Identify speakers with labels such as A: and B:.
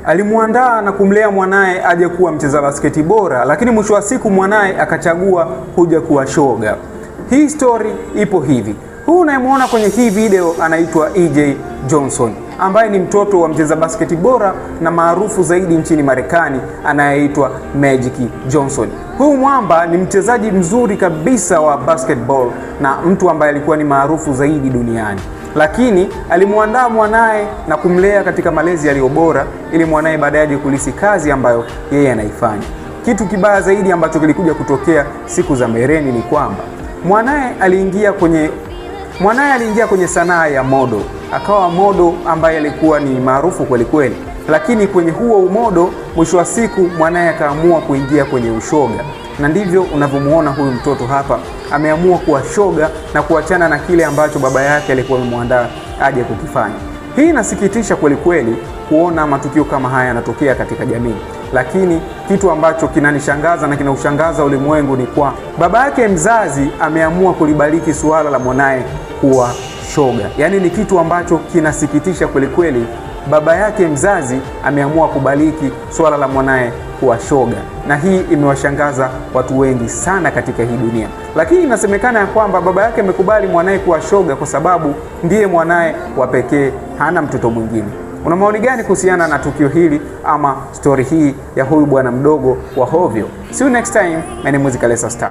A: Alimuandaa na kumlea mwanaye aje kuwa mcheza basketi bora, lakini mwisho wa siku mwanaye akachagua kuja kuwa shoga. Hii story ipo hivi. Huyu unayemwona kwenye hii video anaitwa EJ Johnson, ambaye ni mtoto wa mcheza basketi bora na maarufu zaidi nchini Marekani anayeitwa Magic Johnson. Huyu mwamba ni mchezaji mzuri kabisa wa basketball na mtu ambaye alikuwa ni maarufu zaidi duniani. Lakini alimuandaa mwanaye na kumlea katika malezi yaliyo bora ili mwanaye baadaye aje kulisi kazi ambayo yeye anaifanya. Kitu kibaya zaidi ambacho kilikuja kutokea siku za mbeleni ni kwamba mwanaye aliingia kwenye sanaa ya modo. Akawa modo ambaye alikuwa ni maarufu kweli kweli. Lakini kwenye huo umodo mwisho wa siku mwanaye akaamua kuingia kwenye ushoga. Na ndivyo unavyomuona huyu mtoto hapa, ameamua kuwa shoga na kuachana na kile ambacho baba yake alikuwa amemwandaa aje kukifanya. Hii inasikitisha kweli kweli kuona matukio kama haya yanatokea katika jamii. Lakini kitu ambacho kinanishangaza na kinaushangaza ulimwengu ni kwa baba yake mzazi ameamua kulibariki suala la mwanaye kuwa shoga. Yaani ni kitu ambacho kinasikitisha kweli kweli. Baba yake mzazi ameamua kubariki suala la mwanaye kuwa shoga, na hii imewashangaza watu wengi sana katika hii dunia. Lakini inasemekana ya kwamba baba yake amekubali mwanaye kuwa shoga kwa sababu ndiye mwanaye wa pekee, hana mtoto mwingine. Una maoni gani kuhusiana na tukio hili ama story hii ya huyu bwana mdogo wa hovyo? See you next time. My name is Kalesa Star.